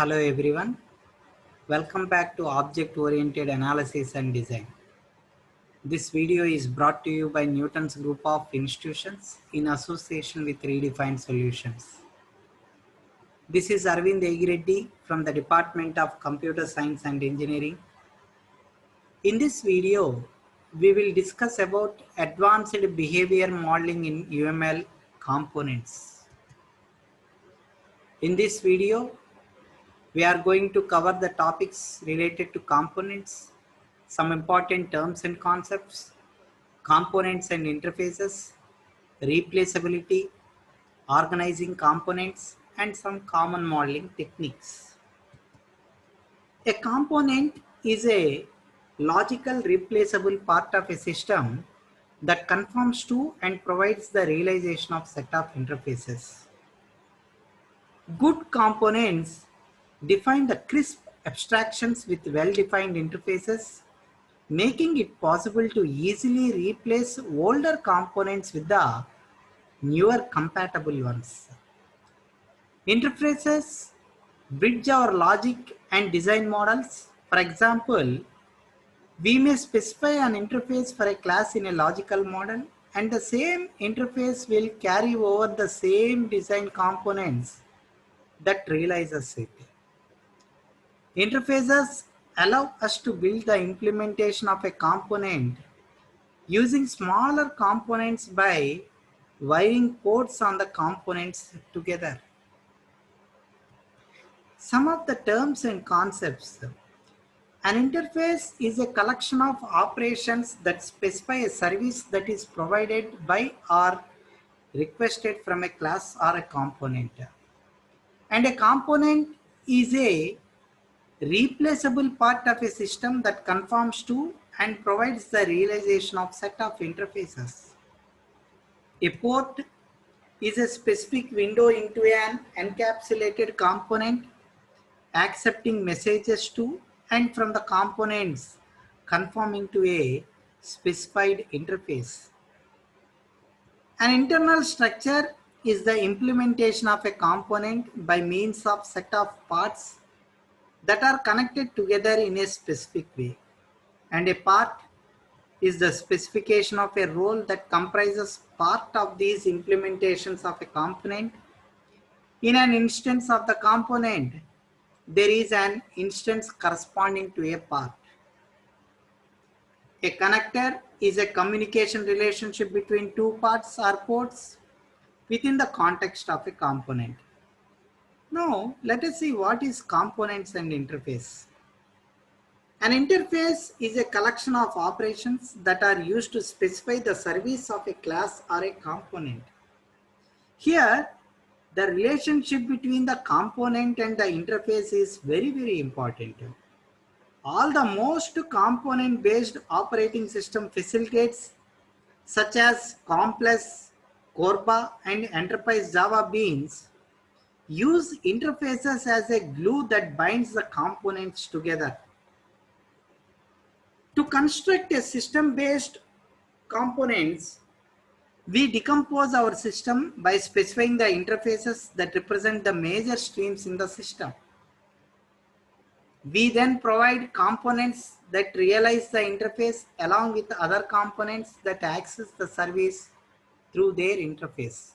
Hello everyone, welcome back to Object Oriented Analysis and Design. This video is brought to you by Newton's Group of Institutions in association with Redefined Solutions. This is Arvind Egireddy from the Department of Computer Science and Engineering. In this video, we will discuss about advanced behavior modeling in UML components. In this video, we are going to cover the topics related to components, some important terms and concepts, components and interfaces, replaceability, organizing components, and some common modeling techniques. A component is a logical replaceable part of a system that conforms to and provides the realization of set of interfaces. Good components define the crisp abstractions with well-defined interfaces, making it possible to easily replace older components with the newer compatible ones. Interfaces bridge our logic and design models. For example, we may specify an interface for a class in a logical model, and the same interface will carry over the same design components that realizes it. Interfaces allow us to build the implementation of a component using smaller components by wiring ports on the components together. Some of the terms and concepts. An interface is a collection of operations that specify a service that is provided by or requested from a class or a component. And a component is a replaceable part of a system that conforms to and provides the realization of set of interfaces. A port is a specific window into an encapsulated component accepting messages to and from the components conforming to a specified interface. An internal structure is the implementation of a component by means of set of parts that are connected together in a specific way. And a part is the specification of a role that comprises part of these implementations of a component. In an instance of the component, there is an instance corresponding to a part. A connector is a communication relationship between two parts or ports within the context of a component. Now, let us see what is components and interface. An interface is a collection of operations that are used to specify the service of a class or a component. Here, the relationship between the component and the interface is very important. All the most component-based operating system facilitates such as Complex, Corba, and Enterprise Java Beans use interfaces as a glue that binds the components together. To construct a system-based components, we decompose our system by specifying the interfaces that represent the major streams in the system. We then provide components that realize the interface along with other components that access the service through their interface.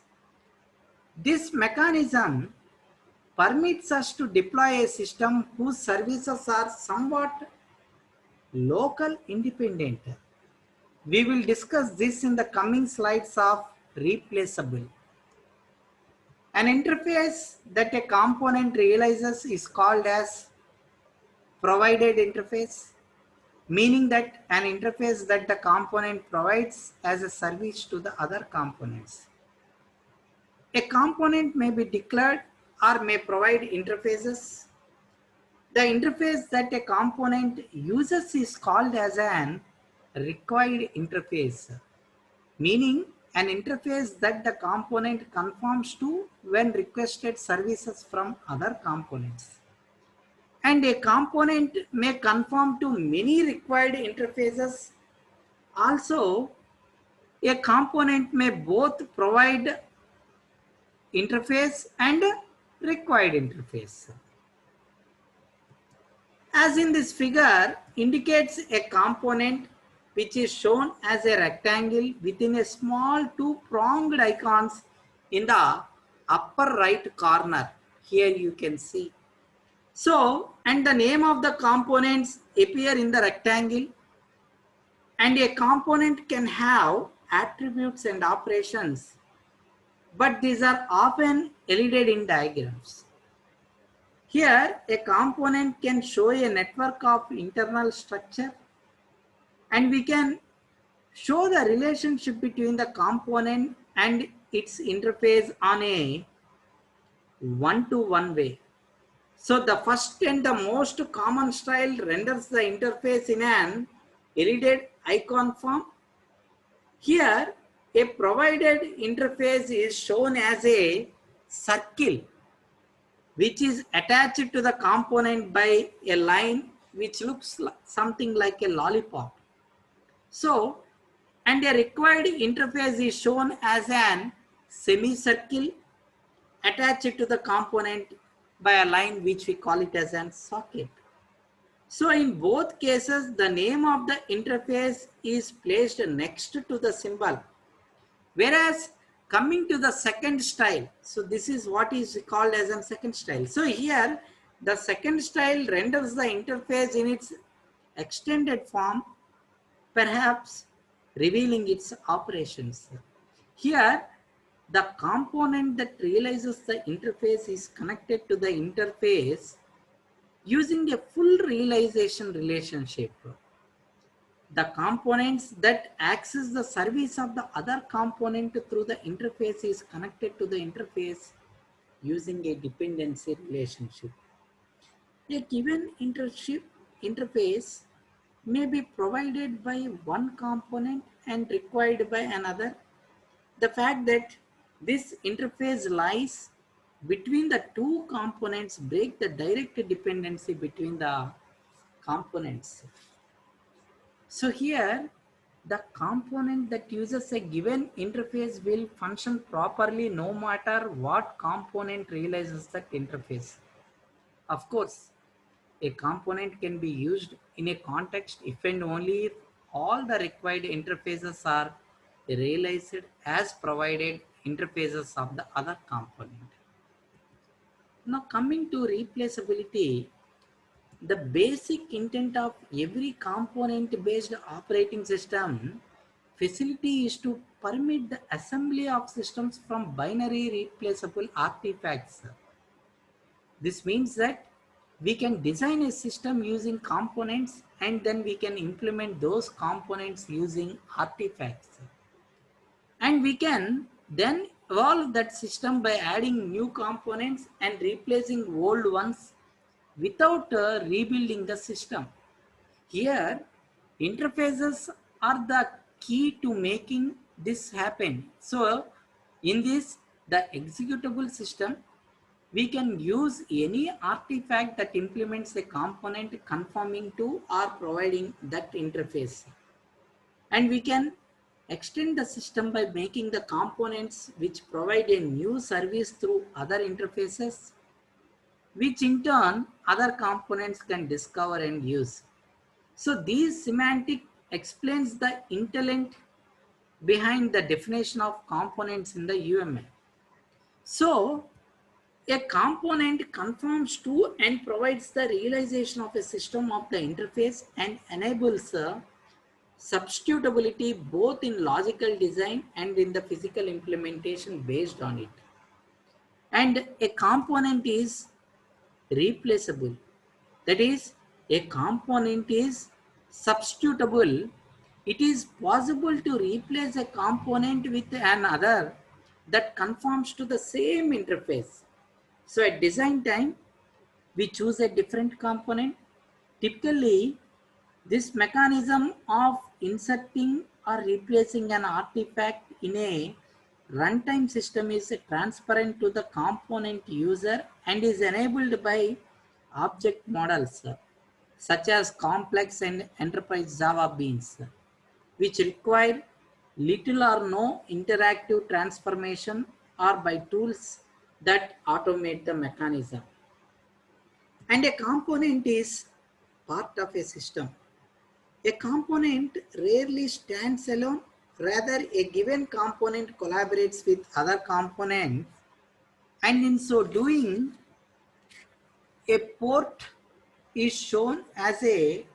This mechanism permits us to deploy a system whose services are somewhat local independent. We will discuss this in the coming slides of replaceable. An interface that a component realizes is called as provided interface, meaning that an interface that the component provides as a service to the other components. A component may be declared or may provide interfaces. The interface that a component uses is called as an required interface, meaning an interface that the component conforms to when requested services from other components. And a component may conform to many required interfaces. Also, a component may both provide interface and required interface. as in this figure indicates a component which is shown as a rectangle within a small two-pronged icons in the upper right corner. Here you can see. So, and the name of the components appear in the rectangle, and a component can have attributes and operations, but these are often elided in diagrams. Here, a component can show a network of internal structure, and we can show the relationship between the component and its interface on a one-to-one way. So the first and the most common style renders the interface in an elided icon form. Here, a provided interface is shown as a circle which is attached to the component by a line which looks something like a lollipop. So, and a required interface is shown as an semicircle attached to the component by a line which we call it as an socket. So in both cases, the name of the interface is placed next to the symbol. Whereas coming to the second style, so this is what is called as a second style. So here the second style renders the interface in its extended form, perhaps revealing its operations. Here the component that realizes the interface is connected to the interface using a full realization relationship. The components that access the service of the other component through the interface is connected to the interface using a dependency relationship. A given interface may be provided by one component and required by another. The fact that this interface lies between the two components break the direct dependency between the components. So here, the component that uses a given interface will function properly no matter what component realizes that interface. Of course, a component can be used in a context if and only if all the required interfaces are realized as provided interfaces of the other component. Now coming to replaceability, the basic intent of every component based operating system facility is to permit the assembly of systems from binary replaceable artifacts. This means that we can design a system using components and then we can implement those components using artifacts. And we can then evolve that system by adding new components and replacing old ones without rebuilding the system. Here, interfaces are the key to making this happen. So, in this, the executable system, we can use any artifact that implements a component conforming to or providing that interface. And we can extend the system by making the components which provide a new service through other interfaces, which in turn other components can discover and use. So these semantic explains the intent behind the definition of components in the UML. So a component conforms to and provides the realization of a system of the interface and enables substitutability both in logical design and in the physical implementation based on it. And a component is replaceable. That is, a component is substitutable. It is possible to replace a component with another that conforms to the same interface. So at design time, we choose a different component. Typically, this mechanism of inserting or replacing an artifact in a runtime system is transparent to the component user and is enabled by object models such as complex and enterprise Java beans, which require little or no interactive transformation or by tools that automate the mechanism. And a component is part of a system. A component rarely stands alone, rather a given component collaborates with other components, and in so doing, a port is shown as a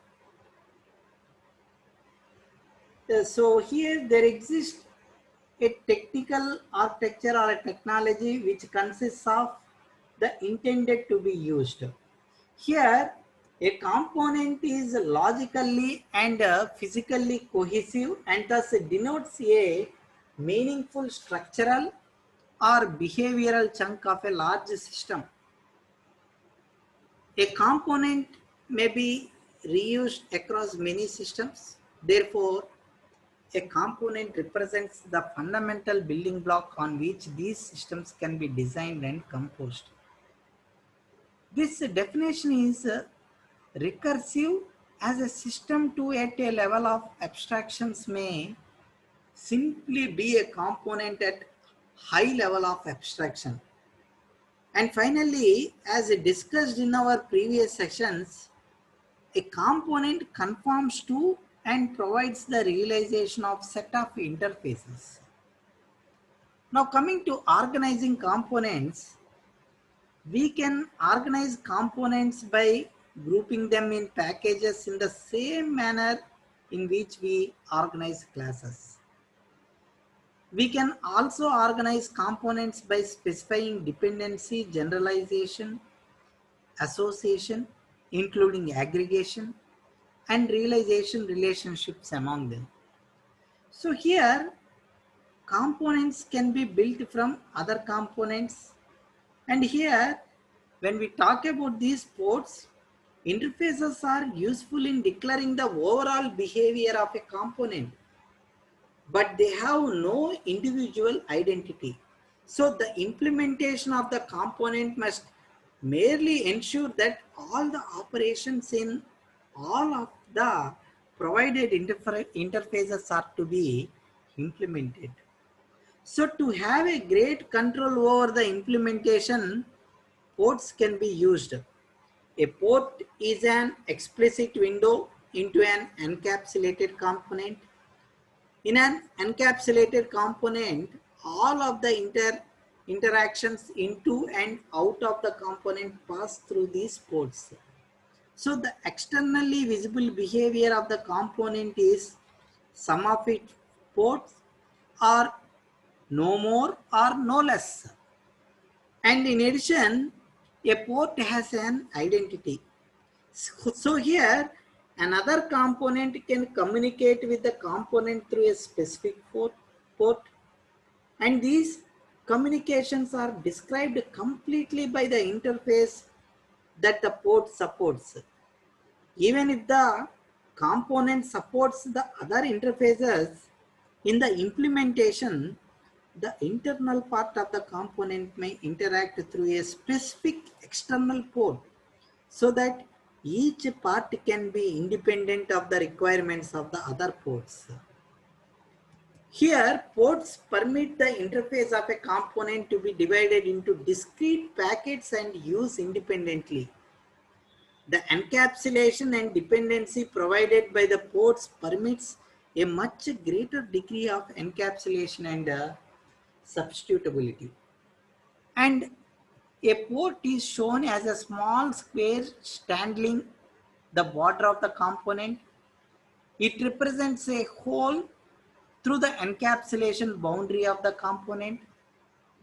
so here there exists a technical architecture or a technology which consists of the intended to be used. Here, a component is logically and physically cohesive and thus denotes a meaningful structural or behavioral chunk of a large system. A component may be reused across many systems. Therefore, a component represents the fundamental building block on which these systems can be designed and composed. This definition is recursive, as a system to at a level of abstractions may simply be a component at high level of abstraction. And finally, as discussed in our previous sessions, a component conforms to and provides the realization of set of interfaces. Now coming to organizing components, we can organize components by grouping them in packages in the same manner in which we organize classes. We can also organize components by specifying dependency, generalization, association, including aggregation, and realization relationships among them. So here, components can be built from other components. And here, when we talk about these ports, interfaces are useful in declaring the overall behavior of a component, but they have no individual identity. So the implementation of the component must merely ensure that all the operations in all of the provided interfaces are to be implemented. So to have a great control over the implementation, ports can be used. A port is an explicit window into an encapsulated component. In an encapsulated component, all of the interactions into and out of the component pass through these ports. So the externally visible behavior of the component is sum of its ports are no more or no less. And in addition, a port has an identity. So here, another component can communicate with the component through a specific port, and these communications are described completely by the interface that the port supports. Even if the component supports the other interfaces, in the implementation, the internal part of the component may interact through a specific external port so that each part can be independent of the requirements of the other ports. Here, ports permit the interface of a component to be divided into discrete packets and used independently. The encapsulation and dependency provided by the ports permits a much greater degree of encapsulation and substitutability. And a port is shown as a small square straddling the border of the component. It represents a hole through the encapsulation boundary of the component.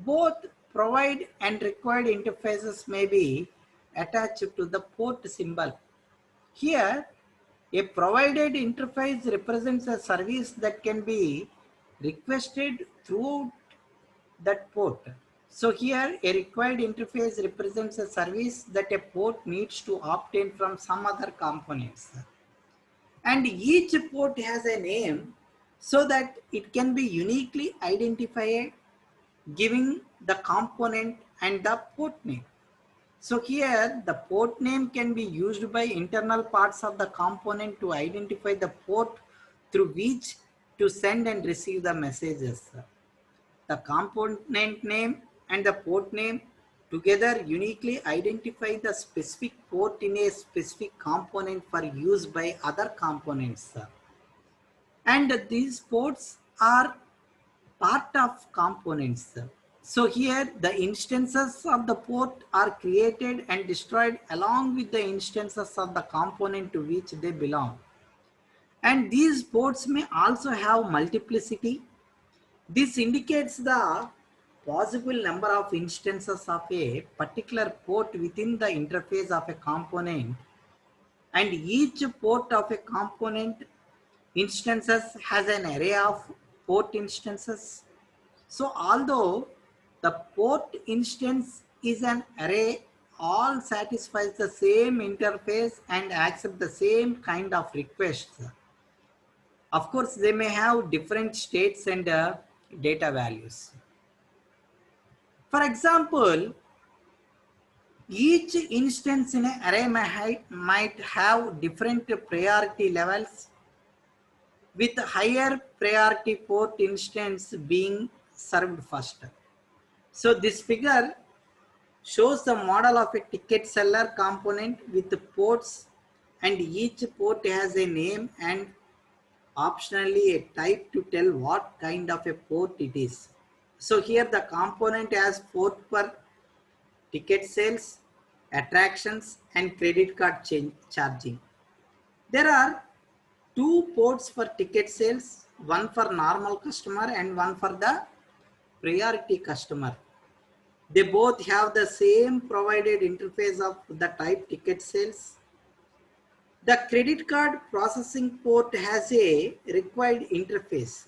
Both provide and required interfaces may be attached to the port symbol. Here, a provided interface represents a service that can be requested throughout that port. So here, a required interface represents a service that a port needs to obtain from some other components. And each port has a name so that it can be uniquely identified, giving the component and the port name. So here the port name can be used by internal parts of the component to identify the port through which to send and receive the messages. The component name and the port name together uniquely identify the specific port in a specific component for use by other components. And these ports are part of components. So here the instances of the port are created and destroyed along with the instances of the component to which they belong. And these ports may also have multiplicity. This indicates the possible number of instances of a particular port within the interface of a component, and each port of a component instances has an array of port instances. So although the port instance is an array, all satisfies the same interface and accept the same kind of requests. Of course, they may have different states and data values. For example, each instance in an array might have different priority levels, with higher priority port instance being served first. So this figure shows the model of a ticket seller component with ports, and each port has a name and optionally a type to tell what kind of a port it is. So here the component has port for ticket sales, attractions, and credit card charging. There are two ports for ticket sales, one for normal customer and one for the priority customer. They both have the same provided interface of the type ticket sales. The credit card processing port has a required interface,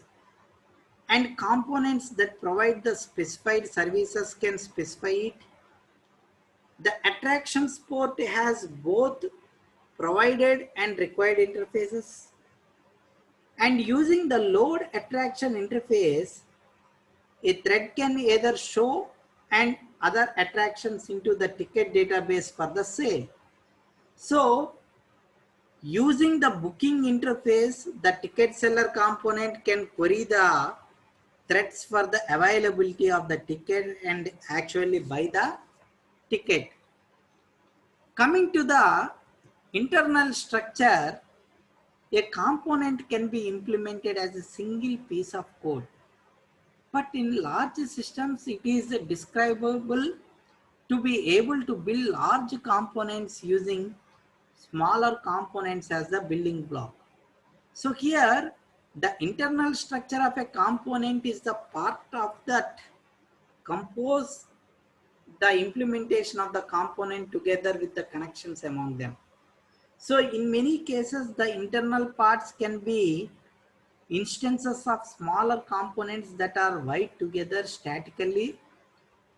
and components that provide the specified services can specify it. The attractions port has both provided and required interfaces. And using the load attraction interface, a thread can either show and other attractions into the ticket database for the sale. So using the booking interface, the ticket seller component can query the threads for the availability of the ticket and actually buy the ticket. Coming to the internal structure, a component can be implemented as a single piece of code. But in large systems, it is describable to be able to build large components using smaller components as the building block. So here, the internal structure of a component is the part of that compose the implementation of the component together with the connections among them. So in many cases, the internal parts can be instances of smaller components that are wired together statically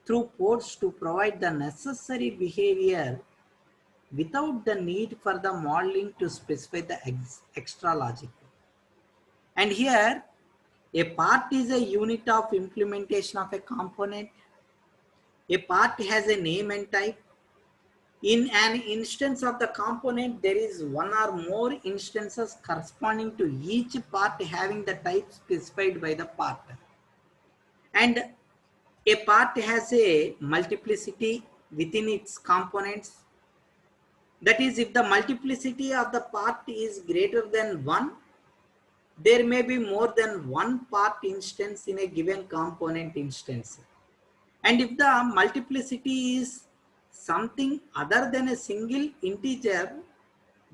through ports to provide the necessary behavior without the need for the modeling to specify the extra logic. And here, a part is a unit of implementation of a component. A part has a name and type. In an instance of the component, there is one or more instances corresponding to each part having the type specified by the part. And a part has a multiplicity within its components. That is, if the multiplicity of the part is greater than 1, there may be more than one part instance in a given component instance. And if the multiplicity is something other than a single integer,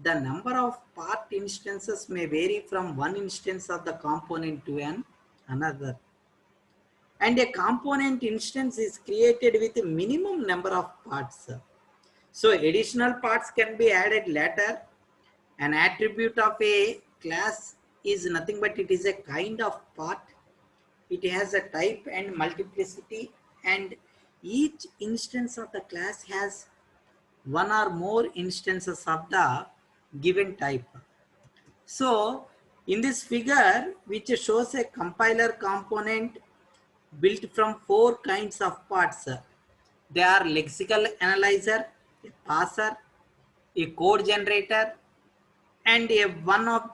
the number of part instances may vary from one instance of the component to another. And a component instance is created with a minimum number of parts. So additional parts can be added later. An attribute of a class is nothing but it is a kind of part. It has a type and multiplicity, and each instance of the class has one or more instances of the given type. So in this figure, which shows a compiler component built from 4 kinds of parts. They are lexical analyzer, a parser, a code generator, and a 1 of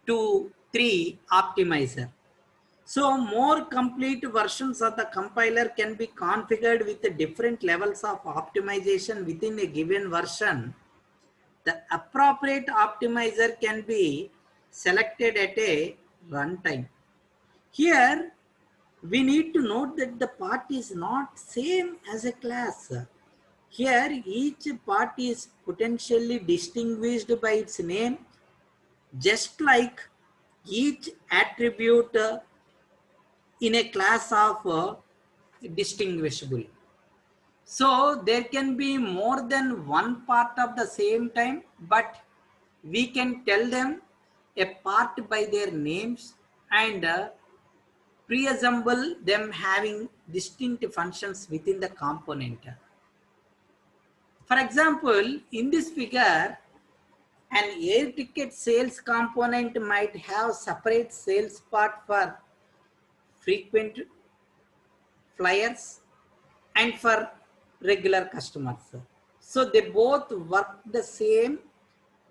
2, 3 optimizer. So more complete versions of the compiler can be configured with different levels of optimization within a given version. The appropriate optimizer can be selected at a runtime. Here we need to note that the part is not same as a class. Here each part is potentially distinguished by its name, just like each attribute in a class of distinguishable. So there can be more than one part of the same time, but we can tell them a part by their names and preassemble them having distinct functions within the component. For example, in this figure, an air ticket sales component might have separate sales part for frequent flyers and for regular customers. So they both work the same,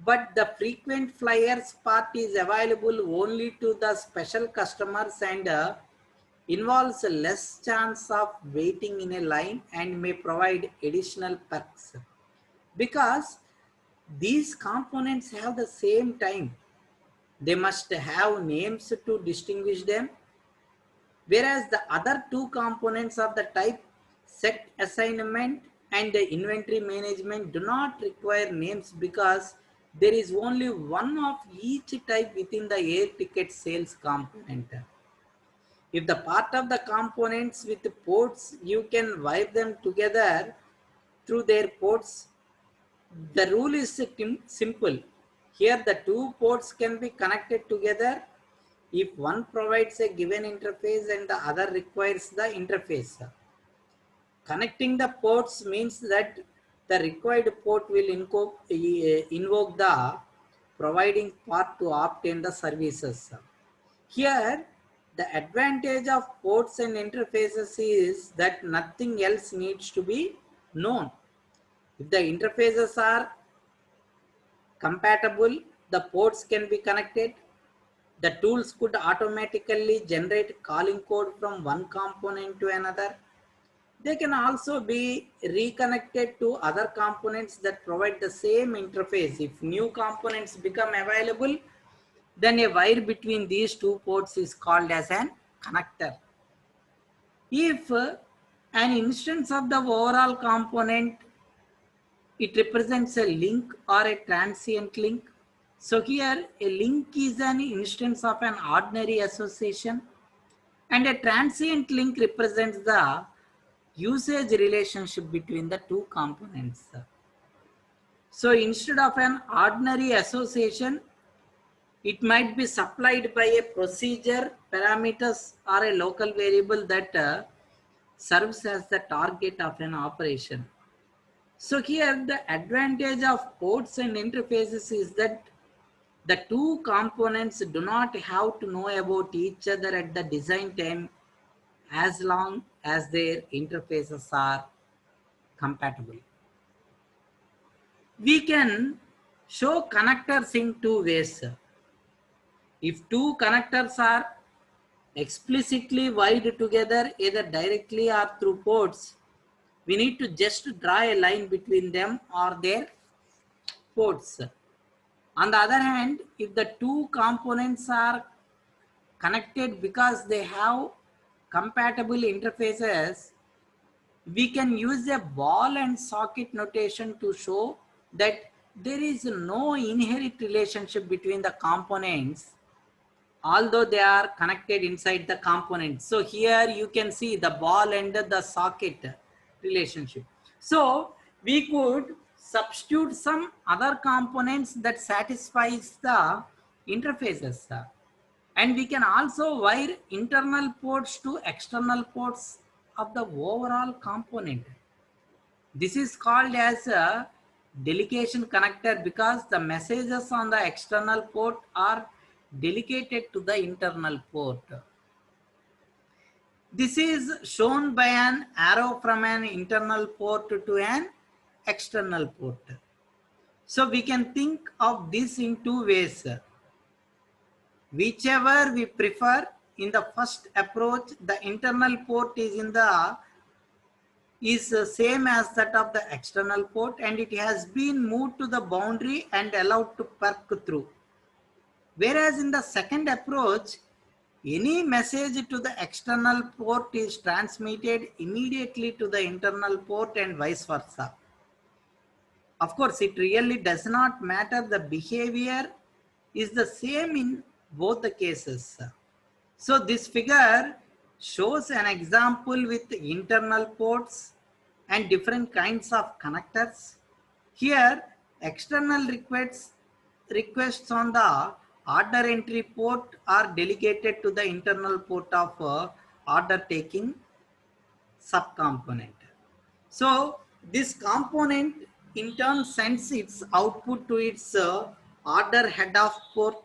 but the frequent flyers part is available only to the special customers and involves less chance of waiting in a line and may provide additional perks. Because these components have the same time, they must have names to distinguish them, whereas the other two components of the type set assignment and the inventory management do not require names because there is only one of each type within the air ticket sales component. If the part of the components with ports, you can wire them together through their ports. The rule is simple. Here the two ports can be connected together if one provides a given interface and the other requires the interface. Connecting the ports means that the required port will invoke the providing part to obtain the services. Here, the advantage of ports and interfaces is that nothing else needs to be known. If the interfaces are compatible, the ports can be connected. The tools could automatically generate calling code from one component to another. They can also be reconnected to other components that provide the same interface. If new components become available, then a wire between these two ports is called as an connector. If an instance of the overall component, it represents a link or a transient link. So here a link is an instance of an ordinary association and a transient link represents the usage relationship between the two components. So instead of an ordinary association, it might be supplied by a procedure, parameters, or a local variable that serves as the target of an operation. So here the advantage of ports and interfaces is that the two components do not have to know about each other at the design time as long as their interfaces are compatible. We can show connectors in two ways. If two connectors are explicitly wired together either directly or through ports, we need to just draw a line between them or their ports. On the other hand, if the two components are connected because they have compatible interfaces, we can use a ball and socket notation to show that there is no inherent relationship between the components, although they are connected inside the component. So here you can see the ball and the socket relationship. So we could substitute some other components that satisfies the interfaces. And we can also wire internal ports to external ports of the overall component. This is called as a delegation connector because the messages on the external port are delegated to the internal port. This is shown by an arrow from an internal port to an external port. So we can think of this in two ways. Whichever we prefer, in the first approach, the internal port is same as that of the external port, and it has been moved to the boundary and allowed to perk through. Whereas in the second approach, any message to the external port is transmitted immediately to the internal port and vice versa. Of course, it really does not matter. The behavior is the same in both the cases. So this figure shows an example with internal ports and different kinds of connectors. Here, external requests on the order entry port are delegated to the internal port of order taking subcomponent. So this component in turn sends its output to its order head of port.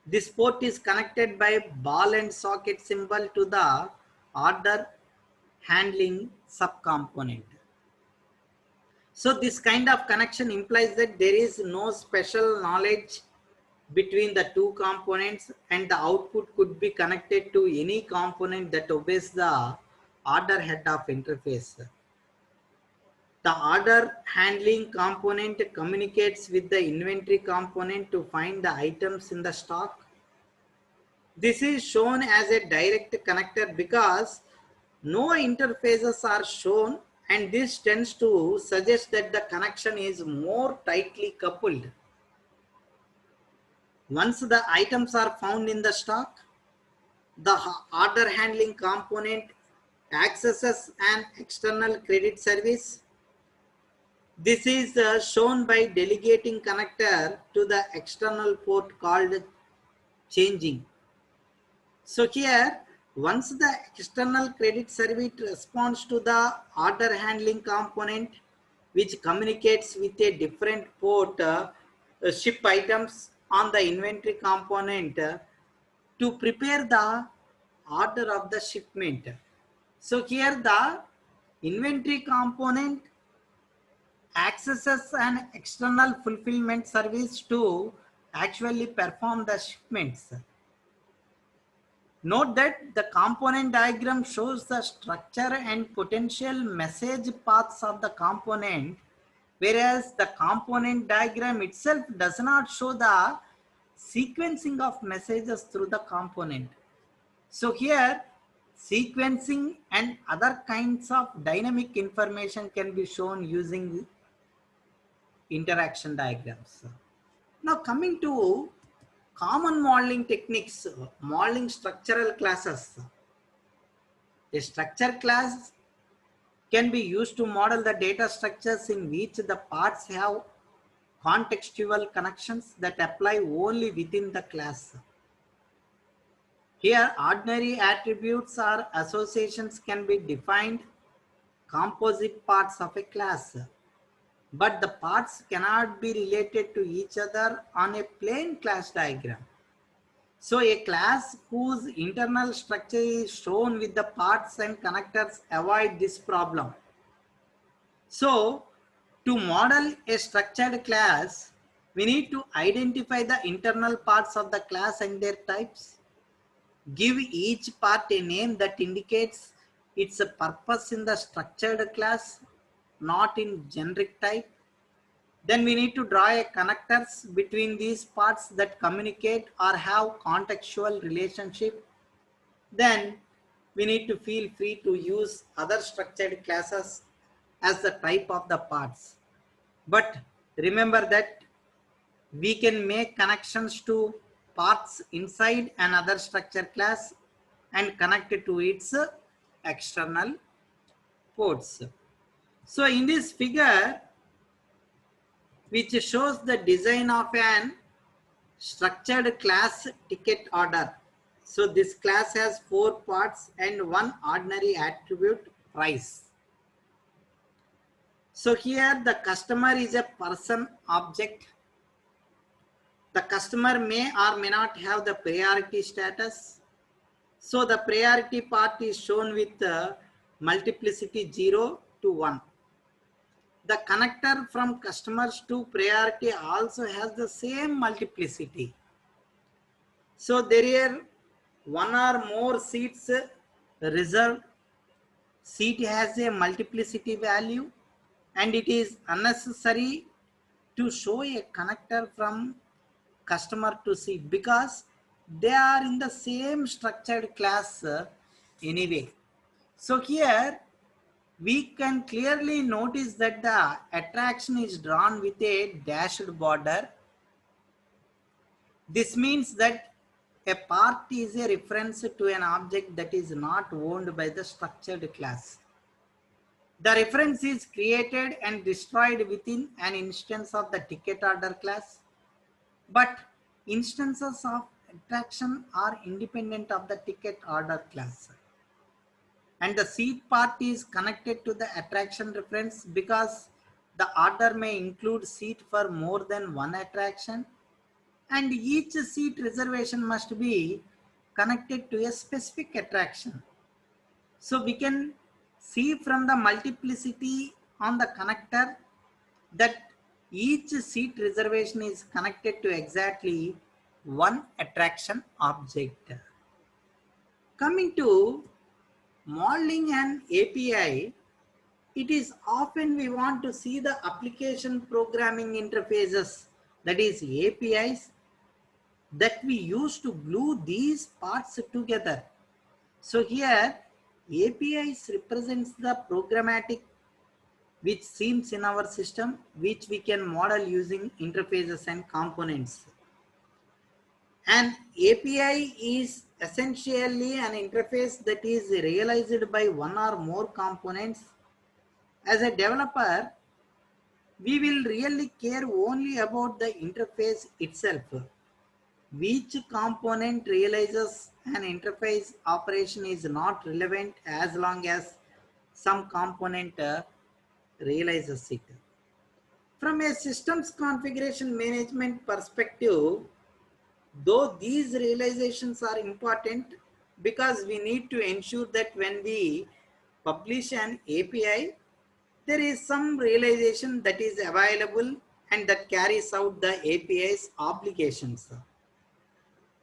This port is connected by ball and socket symbol to the order handling subcomponent. So this kind of connection implies that there is no special knowledge between the two components, and the output could be connected to any component that obeys the order head of interface. The order handling component communicates with the inventory component to find the items in the stock. This is shown as a direct connector because no interfaces are shown, and this tends to suggest that the connection is more tightly coupled. Once the items are found in the stock, the order handling component accesses an external credit service. This is shown by delegating connector to the external port called changing. So here, once the external credit service responds to the order handling component, which communicates with a different port, ship items on the inventory component to prepare the order of the shipment. So here the inventory component accesses an external fulfillment service to actually perform the shipments. Note that the component diagram shows the structure and potential message paths of the component, whereas the component diagram itself does not show the sequencing of messages through the component. So here, sequencing and other kinds of dynamic information can be shown using interaction diagrams. Now coming to common modeling techniques, modeling structural classes. A structure class can be used to model the data structures in which the parts have contextual connections that apply only within the class. Here, ordinary attributes or associations can be defined composite parts of a class, but the parts cannot be related to each other on a plain class diagram. So a class whose internal structure is shown with the parts and connectors avoid this problem. So to model a structured class, we need to identify the internal parts of the class and their types. Give each part a name that indicates its purpose in the structured class, not in generic type. Then we need to draw a connectors between these parts that communicate or have contextual relationship. Then we need to feel free to use other structured classes as the type of the parts. But remember that we can make connections to parts inside another structure class and connect it to its external ports. So in this figure, which shows the design of an structured class ticket order. So this class has 4 parts and one ordinary attribute, price. So here the customer is a person object. The customer may or may not have the priority status. So the priority part is shown with multiplicity 0 to 1. The connector from customers to priority also has the same multiplicity. So there one or more seats reserved. Seat has a multiplicity value and it is unnecessary to show a connector from customer to seat because they are in the same structured class anyway. So here we can clearly notice that the attraction is drawn with a dashed border. This means that a part is a reference to an object that is not owned by the structured class. The reference is created and destroyed within an instance of the ticket order class, but instances of attraction are independent of the ticket order class. And the seat part is connected to the attraction reference because the order may include seat for more than one attraction and each seat reservation must be connected to a specific attraction. So we can see from the multiplicity on the connector that each seat reservation is connected to exactly one attraction object. Coming to modeling an API, it is often we want to see the application programming interfaces, that is APIs, that we use to glue these parts together. So here APIs represents the programmatic which seems in our system, which we can model using interfaces and components. An API is essentially an interface that is realized by one or more components. As a developer, we will really care only about the interface itself. Which component realizes an interface operation is not relevant as long as some component realizes it. From a systems configuration management perspective, though these realizations are important because we need to ensure that when we publish an API, there is some realization that is available and that carries out the API's obligations.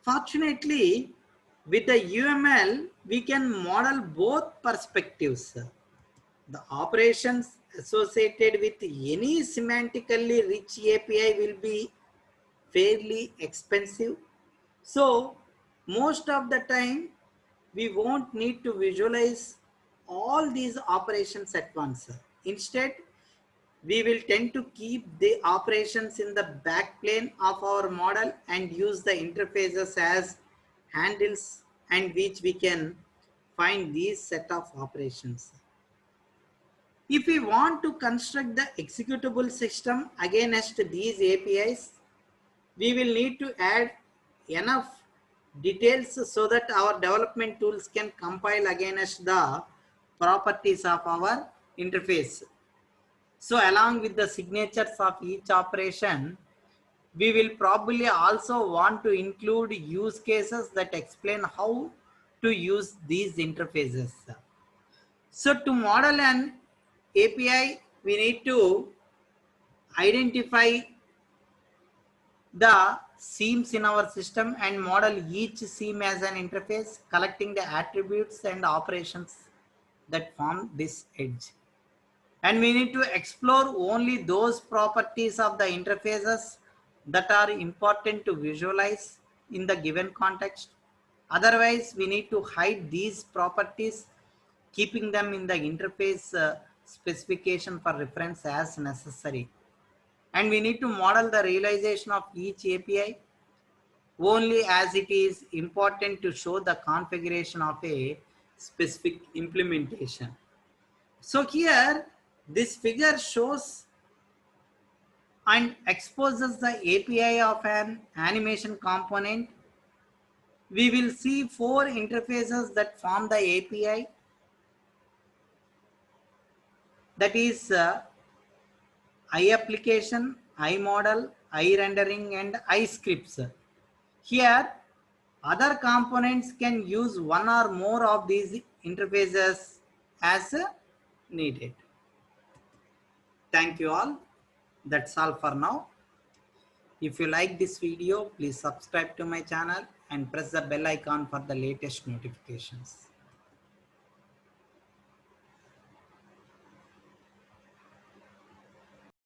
Fortunately, with the UML, we can model both perspectives. The operations associated with any semantically rich API will be fairly expensive. So most of the time, we won't need to visualize all these operations at once. Instead, we will tend to keep the operations in the backplane of our model and use the interfaces as handles and which we can find these set of operations. If we want to construct the executable system against these APIs, we will need to add enough details so that our development tools can compile against the properties of our interface. So along with the signatures of each operation, we will probably also want to include use cases that explain how to use these interfaces. So to model an API, we need to identify the seams in our system and model each seam as an interface, collecting the attributes and operations that form this edge. And we need to explore only those properties of the interfaces that are important to visualize in the given context. Otherwise, we need to hide these properties, keeping them in the interface specification for reference as necessary. And we need to model the realization of each API only as it is important to show the configuration of a specific implementation. So here, this figure shows and exposes the API of an animation component. We will see 4 interfaces that form the API. That is iApplication, iModel, iRendering and iScripts. Here, other components can use one or more of these interfaces as needed. Thank you all. That's all for now. If you like this video, please subscribe to my channel and press the bell icon for the latest notifications.